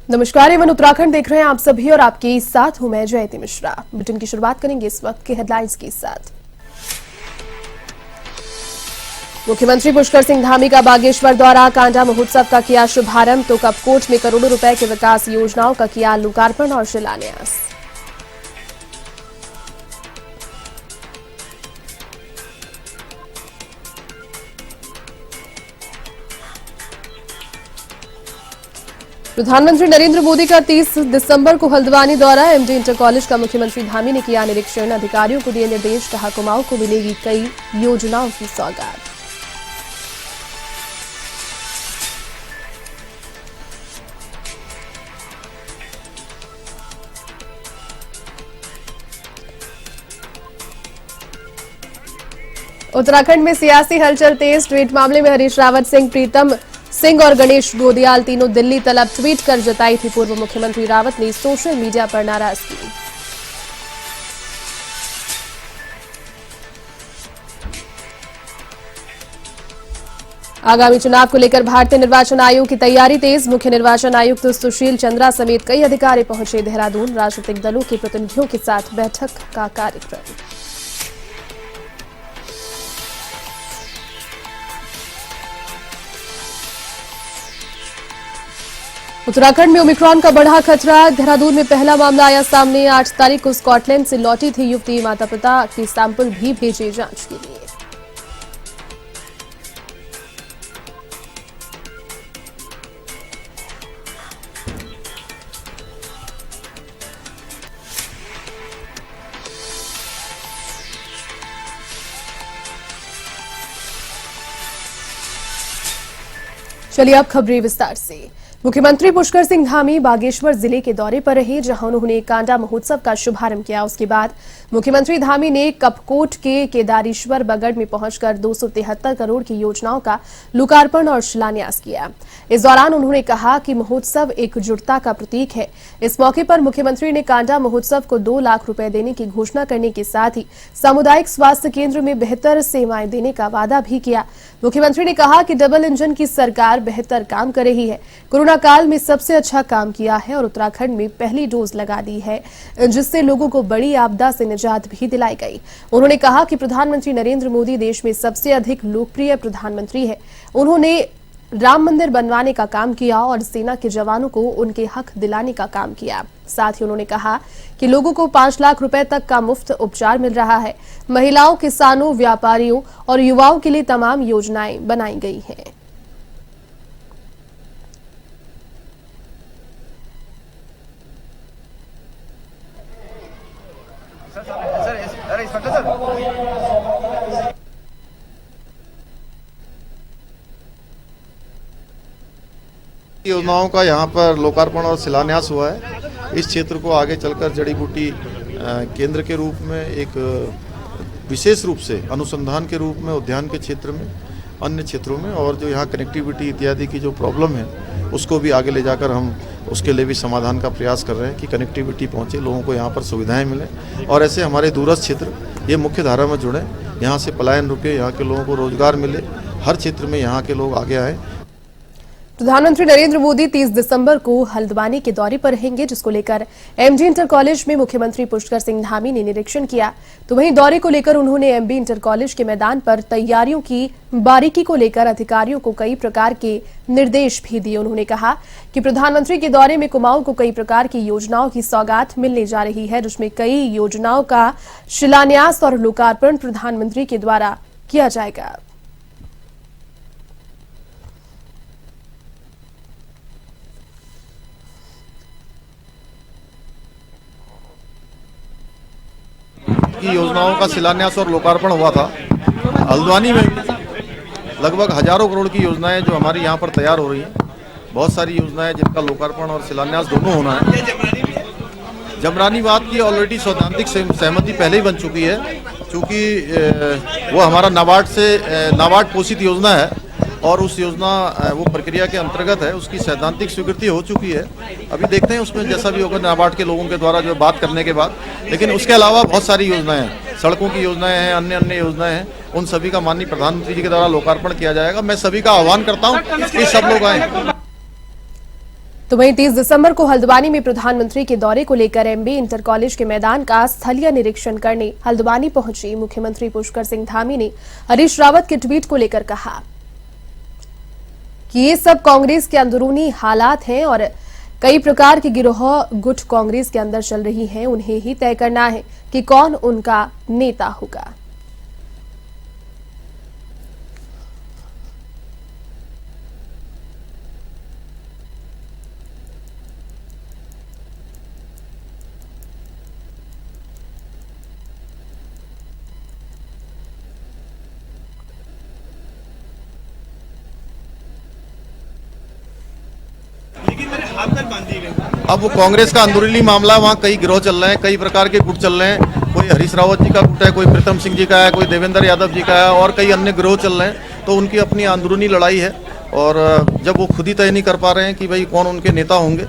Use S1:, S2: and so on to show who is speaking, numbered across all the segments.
S1: नमस्कार, एवन उत्तराखंड देख रहे हैं आप सभी और आपके साथ हूं मैं जयती मिश्रा। बुलेटिन की शुरुआत करेंगे इस वक्त के हेडलाइंस के साथ। मुख्यमंत्री पुष्कर सिंह धामी का बागेश्वर दौरा, कांडा महोत्सव का किया शुभारंभ तो कपकोट में करोड़ों रुपए के विकास योजनाओं का किया लोकार्पण और शिलान्यास। प्रधानमंत्री नरेंद्र मोदी का 30 दिसंबर को हल्द्वानी दौरा, एमडी इंटर कॉलेज का मुख्यमंत्री धामी ने किया निरीक्षण, अधिकारियों को दिए निर्देश, कहा कुमाऊं को मिलेगी कई योजनाओं की सौगात। उत्तराखंड में सियासी हलचल तेज, ट्वीट मामले में हरीश रावत सिंह, प्रीतम सिंह और गणेश गोदियाल तीनों दिल्ली तलब, ट्वीट कर जताई थी पूर्व मुख्यमंत्री रावत ने सोशल मीडिया पर नाराजगी। आगामी चुनाव को लेकर भारतीय निर्वाचन आयोग की तैयारी तेज, मुख्य निर्वाचन आयुक्त सुशील चंद्रा समेत कई अधिकारी पहुंचे देहरादून, राजनीतिक दलों के प्रतिनिधियों के साथ बैठक का कार्यक्रम। उत्तराखंड में ओमिक्रॉन का बढ़ा खतरा, देहरादून में पहला मामला आया सामने, 8 तारीख को स्कॉटलैंड से लौटी थी युवती, माता पिता के सैंपल भी भेजे जांच के लिए। चलिए अब खबरें विस्तार से। मुख्यमंत्री पुष्कर सिंह धामी बागेश्वर जिले के दौरे पर रहे, जहां उन्होंने कांडा महोत्सव का शुभारंभ किया। उसके बाद मुख्यमंत्री धामी ने कपकोट के केदारेश्वर बगड़ में पहुंचकर 273 करोड़ की योजनाओं का लोकार्पण और शिलान्यास किया। इस दौरान उन्होंने कहा कि महोत्सव एकजुटता का प्रतीक है। इस मौके पर मुख्यमंत्री ने कांडा महोत्सव को 2 लाख रुपए देने की घोषणा करने के साथ ही सामुदायिक स्वास्थ्य केंद्र में बेहतर सेवाएं देने का वादा भी किया। मुख्यमंत्री ने कहा कि डबल इंजन की सरकार बेहतर काम कर रही है, कोरोना काल में सबसे अच्छा काम किया है और उत्तराखंड में पहली डोज लगा दी है, जिससे लोगों को बड़ी आपदा से निजात भी दिलाई गई। उन्होंने कहा कि प्रधानमंत्री नरेंद्र मोदी देश में सबसे अधिक लोकप्रिय प्रधानमंत्री है। उन्होंने राम मंदिर बनवाने का काम किया और सेना के जवानों को उनके हक दिलाने का काम किया। साथ ही उन्होंने कहा कि लोगों को 5 लाख रुपए तक का मुफ्त उपचार मिल रहा है। महिलाओं, किसानों, व्यापारियों और युवाओं के लिए तमाम योजनाएं बनाई गई हैं।
S2: योजनाओं का यहाँ पर लोकार्पण और शिलान्यास हुआ है। इस क्षेत्र को आगे चलकर जड़ी बूटी केंद्र के रूप में, एक विशेष रूप से अनुसंधान के रूप में उद्यान के क्षेत्र में, अन्य क्षेत्रों में, और जो यहाँ कनेक्टिविटी इत्यादि की जो प्रॉब्लम है उसको भी आगे ले जाकर हम उसके लिए भी समाधान का प्रयास कर रहे हैं कि कनेक्टिविटी पहुँचे, लोगों को यहाँ पर सुविधाएं मिलें और ऐसे हमारे दूरस्थ क्षेत्र ये मुख्य धारा में जुड़े, यहाँ से पलायन रुके, यहाँ के लोगों को रोजगार मिले, हर क्षेत्र में यहाँ के लोग आगे आए।
S1: प्रधानमंत्री नरेंद्र मोदी 30 दिसंबर को हल्द्वानी के दौरे पर रहेंगे, जिसको लेकर एमडी इंटर कॉलेज में मुख्यमंत्री पुष्कर सिंह धामी ने निरीक्षण किया। तो वहीं दौरे को लेकर उन्होंने एमबी इंटर कॉलेज के मैदान पर तैयारियों की बारीकी को लेकर अधिकारियों को कई प्रकार के निर्देश भी दिए। उन्होंने कहा कि प्रधानमंत्री के दौरे में कुमाऊं को कई प्रकार की योजनाओं की सौगात मिलने जा रही है, जिसमें कई योजनाओं का शिलान्यास और लोकार्पण प्रधानमंत्री के द्वारा किया जाएगा।
S2: की योजनाओं का शिलान्यास और लोकार्पण हुआ था। हल्द्वानी में लगभग हजारों करोड़ की योजनाएं जो हमारी यहाँ पर तैयार हो रही हैं, बहुत सारी योजनाएं जिनका लोकार्पण और शिलान्यास दोनों होना है। जमरानी बात की ऑलरेडी सैद्धांतिक सहमति पहले ही बन चुकी है, क्योंकि वो हमारा नाबार्ड पोषित योजना है और उस योजना वो प्रक्रिया के अंतर्गत है, उसकी सैद्धांतिक स्वीकृति हो चुकी है। अभी देखते हैं उसमें जैसा भी होगा नाबार्ड के लोगों के द्वारा जो बात करने के बाद। लेकिन उसके अलावा बहुत सारी योजनाएं हैं, सड़कों की योजनाएं हैं, अन्य अन्य योजनाएं हैं, उन सभी का माननीय प्रधानमंत्री जी के द्वारा लोकार्पण किया जाएगा। मैं सभी का आह्वान करता हूँ कि सब लोग आए।
S1: तो वहीं 30 दिसंबर को हल्द्वानी में प्रधानमंत्री के दौरे को लेकर एमबी इंटर कॉलेज के मैदान का स्थलीय निरीक्षण करने हल्द्वानी पहुंची मुख्यमंत्री पुष्कर सिंह धामी ने हरीश रावत के ट्वीट को लेकर कहा कि ये सब कांग्रेस के अंदरूनी हालात हैं और कई प्रकार के गिरोह गुट कांग्रेस के अंदर चल रही हैं। उन्हें ही तय करना है कि कौन उनका नेता होगा।
S2: अब वो कांग्रेस का अंदरूनी मामला, वहाँ कई गिरोह चल रहे हैं, कई प्रकार के गुट चल रहे हैं। कोई हरीश रावत जी का गुट है, कोई प्रीतम सिंह जी का है, कोई देवेंद्र यादव जी का है और कई अन्य गिरोह चल रहे हैं। तो उनकी अपनी अंदरूनी लड़ाई है और जब वो खुद ही तय नहीं कर पा रहे हैं कि भाई कौन उनके नेता होंगे।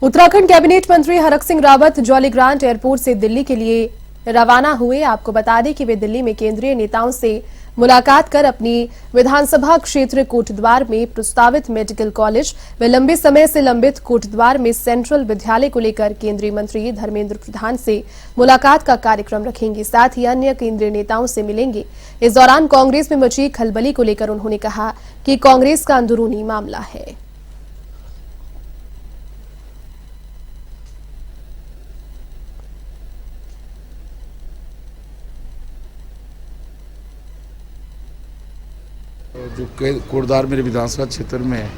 S1: उत्तराखंड कैबिनेट मंत्री हरक सिंह रावत जॉलीग्रांट एयरपोर्ट से दिल्ली के लिए रवाना हुए। आपको बता दें कि वे दिल्ली में केंद्रीय नेताओं से मुलाकात कर अपनी विधानसभा क्षेत्र कोटद्वार में प्रस्तावित मेडिकल कॉलेज व लंबे समय से लंबित कोटद्वार में सेंट्रल विद्यालय को लेकर केंद्रीय मंत्री धर्मेंद्र प्रधान से मुलाकात का कार्यक्रम रखेंगे। साथ ही अन्य केंद्रीय नेताओं से मिलेंगे। इस दौरान कांग्रेस में मची खलबली को लेकर उन्होंने कहा कि कांग्रेस का अंदरूनी मामला है।
S3: जो कोटद्वार मेरे विधानसभा क्षेत्र में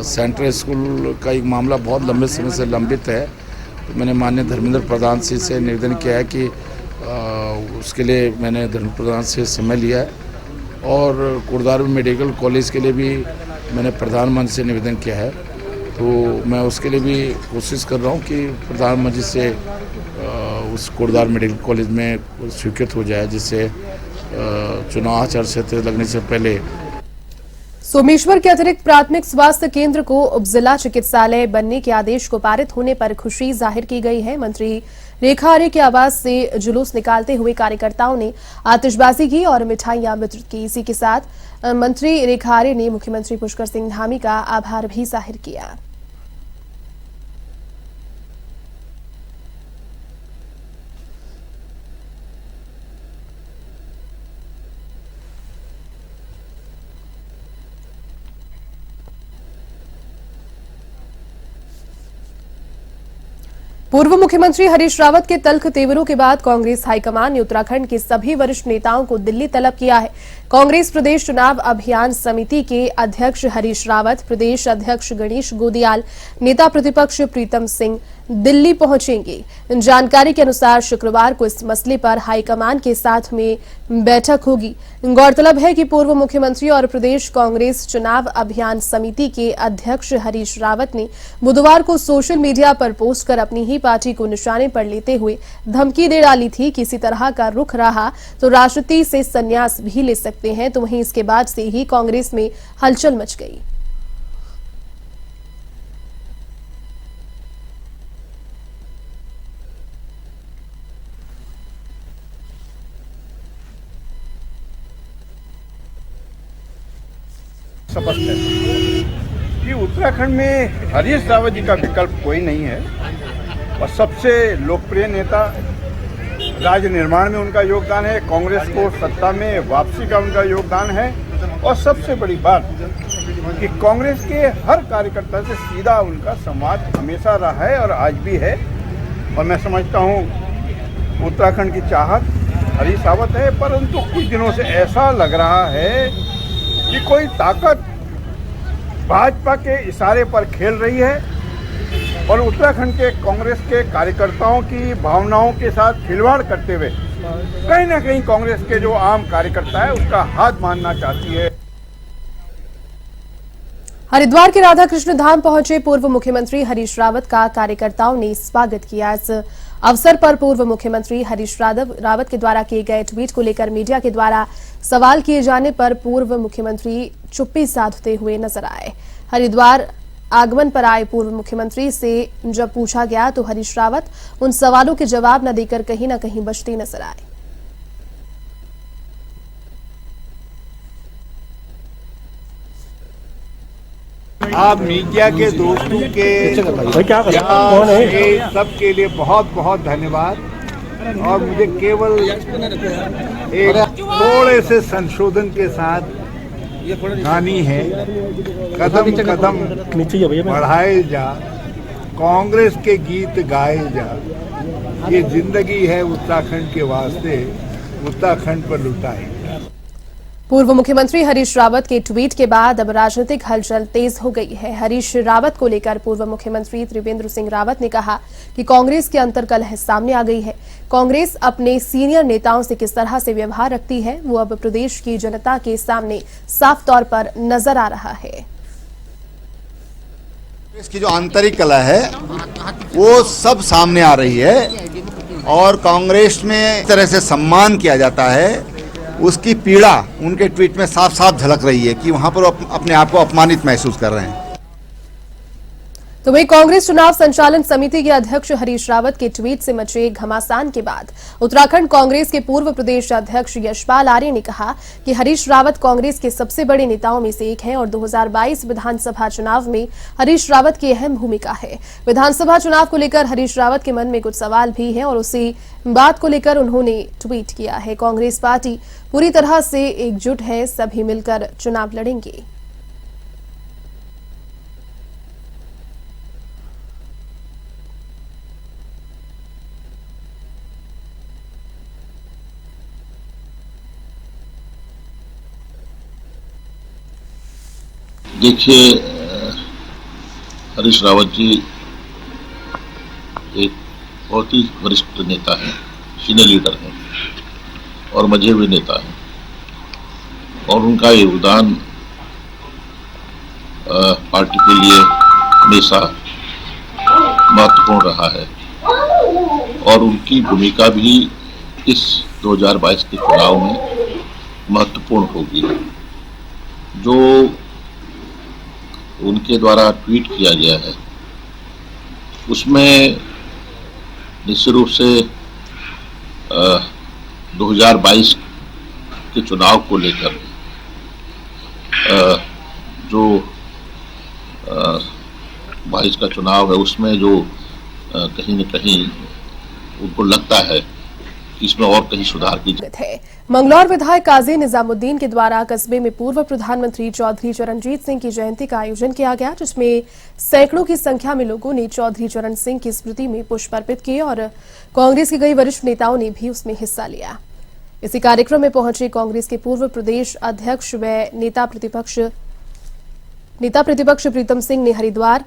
S3: सेंट्रल स्कूल का एक मामला बहुत लंबे समय से लंबित है। तो मैंने माननीय धर्मेंद्र प्रधान से निवेदन किया है कि उसके लिए मैंने धर्मेंद्र प्रधान से समय लिया है और कोटद्वार में मेडिकल कॉलेज के लिए भी मैंने प्रधानमंत्री से निवेदन किया है। तो मैं उसके लिए भी कोशिश कर रहा हूँ कि प्रधानमंत्री से उस कोटद्वार मेडिकल कॉलेज में स्वीकृत हो जाए, जिससे चुनाव आचार संहिता लगने से पहले।
S1: सोमेश्वर के अतिरिक्त प्राथमिक स्वास्थ्य केंद्र को उपजिला चिकित्सालय बनने के आदेश को पारित होने पर खुशी जाहिर की गई है। मंत्री रेखा आर्य के आवास से जुलूस निकालते हुए कार्यकर्ताओं ने आतिशबाजी की और मिठाइयां वितरित की। इसी के साथ मंत्री रेखा आर्य ने मुख्यमंत्री पुष्कर सिंह धामी का आभार भी जाहिर किया। पूर्व मुख्यमंत्री हरीश रावत के तल्ख तेवरों के बाद कांग्रेस हाईकमान ने उत्तराखंड के सभी वरिष्ठ नेताओं को दिल्ली तलब किया है। कांग्रेस प्रदेश चुनाव अभियान समिति के अध्यक्ष हरीश रावत, प्रदेश अध्यक्ष गणेश गोदियाल, नेता प्रतिपक्ष प्रीतम सिंह दिल्ली पहुंचेंगे। जानकारी के अनुसार शुक्रवार को इस मसले पर हाईकमान के साथ में बैठक होगी। गौरतलब है कि पूर्व मुख्यमंत्री और प्रदेश कांग्रेस चुनाव अभियान समिति के अध्यक्ष हरीश रावत ने बुधवार को सोशल मीडिया पर पोस्ट कर अपनी ही पार्टी को निशाने पर लेते हुए धमकी दे डाली थी कि इसी तरह का रुख रहा तो राजनीति से संन्यास भी ले सकते हैं। तो वहीं इसके बाद से ही कांग्रेस में हलचल मच गई।
S4: स्पष्ट है कि उत्तराखंड में हरीश रावत जी का विकल्प कोई नहीं है और सबसे लोकप्रिय नेता, राज्य निर्माण में उनका योगदान है, कांग्रेस को सत्ता में वापसी का उनका योगदान है और सबसे बड़ी बात कि कांग्रेस के हर कार्यकर्ता से सीधा उनका संवाद हमेशा रहा है और आज भी है। और मैं समझता हूँ उत्तराखंड की चाहत हरीश रावत है, परंतु कुछ दिनों से ऐसा लग रहा है कि कोई ताकत भाजपा के इशारे पर खेल रही है और उत्तराखंड के कांग्रेस के कार्यकर्ताओं की भावनाओं के साथ खिलवाड़ करते हुए कहीं ना कहीं कांग्रेस के जो आम कार्यकर्ता है उसका हाथ मारना चाहती है।
S1: हरिद्वार के राधा कृष्ण धाम पहुंचे पूर्व मुख्यमंत्री हरीश रावत का कार्यकर्ताओं ने स्वागत किया। इस अवसर पर पूर्व मुख्यमंत्री हरीश रावत के द्वारा किए गए ट्वीट को लेकर मीडिया के द्वारा सवाल किए जाने पर पूर्व मुख्यमंत्री चुप्पी साधते हुए नजर आए। हरिद्वार आगमन पर आए पूर्व मुख्यमंत्री से जब पूछा गया तो हरीश रावत उन सवालों के जवाब न देकर कहीं न कहीं बचते नजर आए।
S4: आप मीडिया के दोस्तों के सबके लिए बहुत बहुत धन्यवाद। और मुझे केवल एक थोड़े से संशोधन के साथ गानी है, कदम कदम बढ़ाए जा, कांग्रेस के गीत गाए जा, ये जिंदगी है उत्तराखंड के वास्ते, उत्तराखंड पर लुटाए।
S1: पूर्व मुख्यमंत्री हरीश रावत के ट्वीट के बाद अब राजनीतिक हलचल तेज हो गई है। हरीश रावत को लेकर पूर्व मुख्यमंत्री त्रिवेंद्र सिंह रावत ने कहा कि कांग्रेस के अंतर्कलह सामने आ गई है। कांग्रेस अपने सीनियर नेताओं से किस तरह से व्यवहार रखती है वो अब प्रदेश की जनता के सामने साफ तौर पर नजर आ रहा है।
S5: इसकी जो आंतरिक कला है वो सब सामने आ रही है और कांग्रेस में इस तरह से सम्मान किया जाता है, उसकी पीड़ा उनके ट्वीट में साफ साफ झलक रही है कि वहां पर अपने आप को अपमानित महसूस कर रहे हैं।
S1: तो वही कांग्रेस चुनाव संचालन समिति के अध्यक्ष हरीश रावत के ट्वीट से मचे घमासान के बाद उत्तराखंड कांग्रेस के पूर्व प्रदेश अध्यक्ष यशपाल आर्य ने कहा कि हरीश रावत कांग्रेस के सबसे बड़े नेताओं में से एक हैं और 2022 विधानसभा चुनाव में हरीश रावत की अहम भूमिका है। विधानसभा चुनाव को लेकर हरीश रावत के मन में कुछ सवाल भी हैं और उसी बात को लेकर उन्होंने ट्वीट किया है। कांग्रेस पार्टी पूरी तरह से एकजुट है, सभी मिलकर चुनाव लड़ेंगे।
S6: देखिए, हरीश रावत जी एक बहुत ही वरिष्ठ नेता हैं, सीनियर लीडर हैं और मजहबी नेता हैं और उनका योगदान पार्टी के लिए हमेशा महत्वपूर्ण रहा है और उनकी भूमिका भी इस 2022 के चुनाव में महत्वपूर्ण होगी। जो उनके द्वारा ट्वीट किया गया है उसमें निश्चित रूप से 2022 के चुनाव को लेकर जो 22 का चुनाव है उसमें जो कहीं न कहीं उनको लगता है कि इसमें और कहीं सुधार की
S1: है। मंगलौर विधायक काजी निजामुद्दीन के द्वारा कस्बे में पूर्व प्रधानमंत्री चौधरी चरणजीत सिंह की जयंती का आयोजन किया गया, जिसमें सैकड़ों की संख्या में लोगों ने चौधरी चरण सिंह की स्मृति में पुष्प अर्पित किए और कांग्रेस के कई वरिष्ठ नेताओं ने भी उसमें हिस्सा लिया। इसी कार्यक्रम में पहुंचे कांग्रेस के पूर्व प्रदेश अध्यक्ष व नेता प्रतिपक्ष प्रीतम सिंह ने हरिद्वार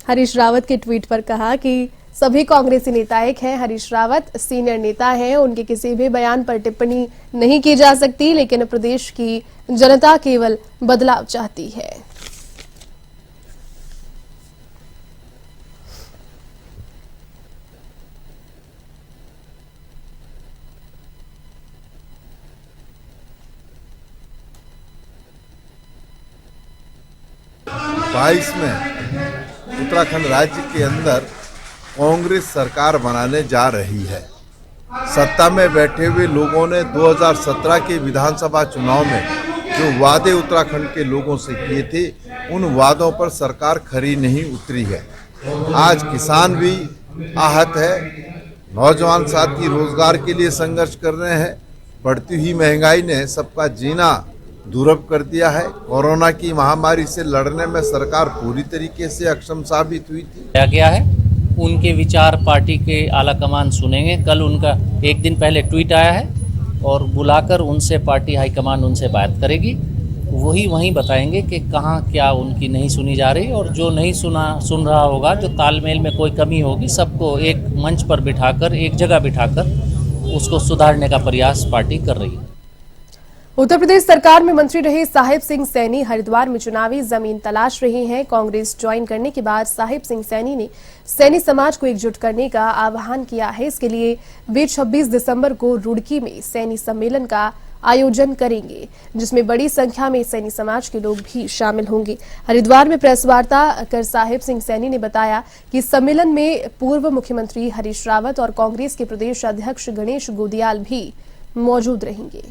S1: हरीश रावत के ट्वीट पर कहा कि सभी कांग्रेसी नेता एक हैं। हरीश रावत सीनियर नेता हैं, उनके किसी भी बयान पर टिप्पणी नहीं की जा सकती, लेकिन प्रदेश की जनता केवल बदलाव चाहती है।
S7: बाईस में उत्तराखंड राज्य के अंदर कांग्रेस सरकार बनाने जा रही है। सत्ता में बैठे हुए लोगों ने 2017 के विधानसभा चुनाव में जो वादे उत्तराखंड के लोगों से किए थे, उन वादों पर सरकार खरी नहीं उतरी है। आज किसान भी आहत है, नौजवान साथी रोजगार के लिए संघर्ष कर रहे हैं। बढ़ती हुई महंगाई ने सबका जीना दुर्लभ कर दिया है। कोरोना की महामारी से लड़ने में सरकार पूरी तरीके से अक्षम साबित हुई थी।
S8: गया है, उनके विचार पार्टी के आला कमान सुनेंगे। कल उनका एक दिन पहले ट्वीट आया है और बुलाकर उनसे पार्टी हाईकमान उनसे बात करेगी। वहीं बताएंगे कि कहाँ क्या उनकी नहीं सुनी जा रही और जो नहीं सुन रहा होगा, जो तालमेल में कोई कमी होगी, सबको एक मंच पर बिठाकर, एक जगह बिठाकर उसको सुधारने का प्रयास पार्टी कर रही है।
S1: उत्तर प्रदेश सरकार में मंत्री रहे साहिब सिंह सैनी हरिद्वार में चुनावी जमीन तलाश रहे हैं। कांग्रेस ज्वाइन करने के बाद साहिब सिंह सैनी ने सैनी समाज को एकजुट करने का आह्वान किया है। इसके लिए वे 26 दिसंबर को रुड़की में सैनी सम्मेलन का आयोजन करेंगे, जिसमें बड़ी संख्या में सैनी समाज के लोग भी शामिल होंगे। हरिद्वार में प्रेस वार्ता कर साहिब सिंह सैनी ने बताया कि सम्मेलन में पूर्व मुख्यमंत्री हरीश रावत और कांग्रेस के प्रदेश अध्यक्ष गणेश गोदियाल भी मौजूद रहेंगे।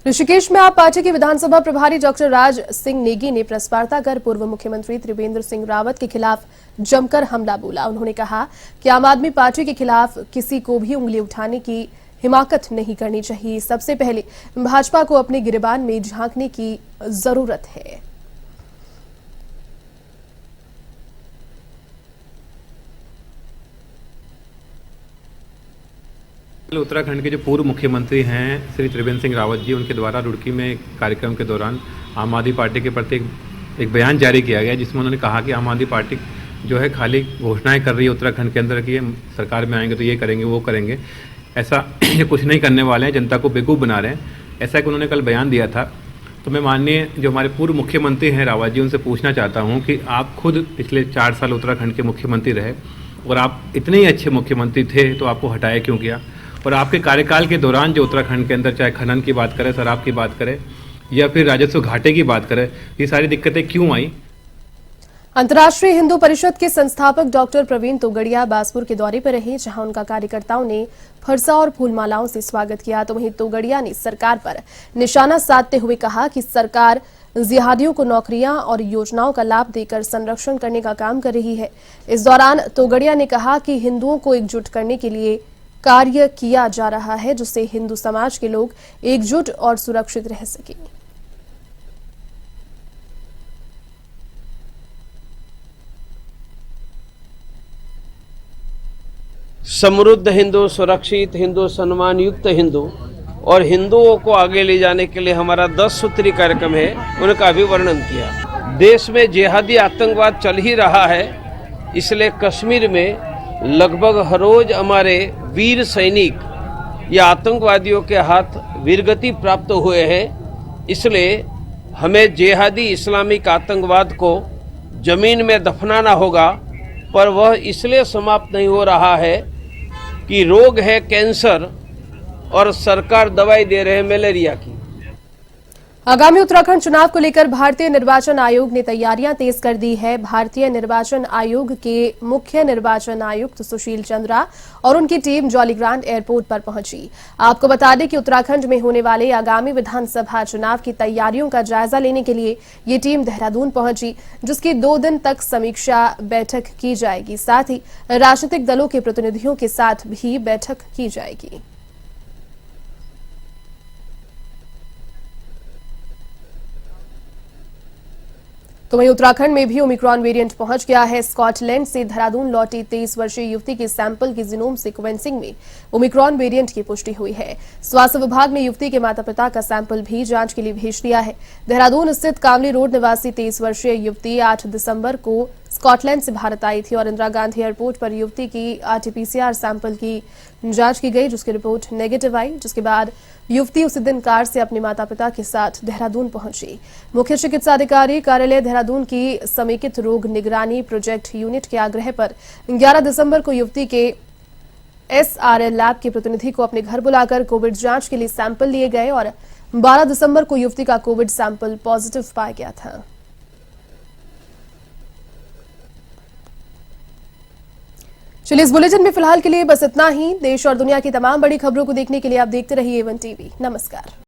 S1: ऋषिकेश में आप पार्टी के विधानसभा प्रभारी डॉक्टर राज सिंह नेगी ने प्रेस वार्ता कर पूर्व मुख्यमंत्री त्रिवेंद्र सिंह रावत के खिलाफ जमकर हमला बोला। उन्होंने कहा कि आम आदमी पार्टी के खिलाफ किसी को भी उंगली उठाने की हिमाकत नहीं करनी चाहिए। सबसे पहले भाजपा को अपने गिरेबान में झांकने की जरूरत है।
S9: उत्तराखंड के जो पूर्व मुख्यमंत्री हैं श्री त्रिवेंद्र सिंह रावत जी, उनके द्वारा रुड़की में एक कार्यक्रम के दौरान आम आदमी पार्टी के प्रति एक बयान जारी किया गया, जिसमें उन्होंने कहा कि आम आदमी पार्टी जो है खाली घोषणाएं कर रही है उत्तराखंड के अंदर कि सरकार में आएंगे तो ये करेंगे वो करेंगे, ऐसा ये कुछ नहीं करने वाले हैं, जनता को बेवकूफ़ बना रहे हैं, ऐसा कि उन्होंने कल बयान दिया था। तो मैं माननीय जो हमारे पूर्व मुख्यमंत्री हैं रावत जी, उनसे पूछना चाहता हूँ कि आप खुद पिछले 4 साल उत्तराखंड के मुख्यमंत्री रहे और आप इतने ही अच्छे मुख्यमंत्री थे, तो आपको हटाया क्यों किया? और आपके कार्यकाल के दौरान जो उत्तराखंड के अंदर चाहे खनन की बात करें, शराब की बात करें या फिर राजस्व घाटे की बात करें, ये सारी दिक्कतें क्यों आई?
S1: अंतर्राष्ट्रीय हिंदू परिषद के संस्थापक डॉक्टर प्रवीण तोगड़िया बासपुर के दौरे पर रहे, जहां उनका कार्यकर्ताओं ने फरसा और फूलमालाओं से स्वागत किया। तो वहीं तोगड़िया ने सरकार पर निशाना साधते हुए कहा कि सरकार जिहादियों को नौकरियां और योजनाओं का लाभ देकर संरक्षण करने का काम कर रही है। इस दौरान तोगड़िया ने कहा कि हिंदुओं को एकजुट करने के लिए कार्य किया जा रहा है, जिससे हिंदू समाज के लोग एकजुट और सुरक्षित रह सकें।
S10: समृद्ध हिंदू, सुरक्षित हिंदू, सम्मान युक्त हिंदू और हिंदुओं को आगे ले जाने के लिए हमारा 10 सूत्री कार्यक्रम है, उनका भी वर्णन किया। देश में जिहादी आतंकवाद चल ही रहा है, इसलिए कश्मीर में लगभग हर रोज हमारे वीर सैनिक या आतंकवादियों के हाथ वीरगति प्राप्त हुए हैं। इसलिए हमें जिहादी इस्लामिक आतंकवाद को जमीन में दफनाना होगा, पर वह इसलिए समाप्त नहीं हो रहा है कि रोग है कैंसर और सरकार दवाई दे रहे हैं मलेरिया की।
S1: आगामी उत्तराखंड चुनाव को लेकर भारतीय निर्वाचन आयोग ने तैयारियां तेज कर दी है। भारतीय निर्वाचन आयोग के मुख्य निर्वाचन आयुक्त सुशील चंद्रा और उनकी टीम जॉलीग्रांट एयरपोर्ट पर पहुंची। आपको बता दें कि उत्तराखंड में होने वाले आगामी विधानसभा चुनाव की तैयारियों का जायजा लेने के लिए ये टीम देहरादून पहुंची, जिसकी 2 दिन तक समीक्षा बैठक की जाएगी। साथ ही राजनीतिक दलों के प्रतिनिधियों के साथ भी बैठक की जाएगी। तो वहीं उत्तराखंड में भी ओमिक्रॉन वेरिएंट पहुंच गया है। स्कॉटलैंड से देहरादून लौटी 23 वर्षीय युवती के सैंपल की जीनोम सीक्वेंसिंग में ओमिक्रॉन वेरिएंट की पुष्टि हुई है। स्वास्थ्य विभाग ने युवती के माता पिता का सैंपल भी जांच के लिए भेज दिया है। देहरादून स्थित कामली रोड निवासी 23 वर्षीय युवती 8 दिसंबर को स्कॉटलैंड से भारत आई थी और इंदिरा गांधी एयरपोर्ट पर युवती की RT-PCR सैंपल की जांच की गई, जिसकी रिपोर्ट नेगेटिव आई, जिसके बाद युवती उसी दिन कार से अपने माता पिता के साथ देहरादून पहुंची। मुख्य चिकित्सा अधिकारी कार्यालय देहरादून की समेकित रोग निगरानी प्रोजेक्ट यूनिट के आग्रह पर 11 दिसंबर को युवती के SRL लैब के प्रतिनिधि को अपने घर बुलाकर कोविड जांच के लिए सैंपल लिए गए और 12 दिसंबर को युवती का कोविड सैंपल पॉजिटिव पाया गया था। चलिए, इस बुलेटिन में फिलहाल के लिए बस इतना ही। देश और दुनिया की तमाम बड़ी खबरों को देखने के लिए आप देखते रहिए A1 TV। नमस्कार।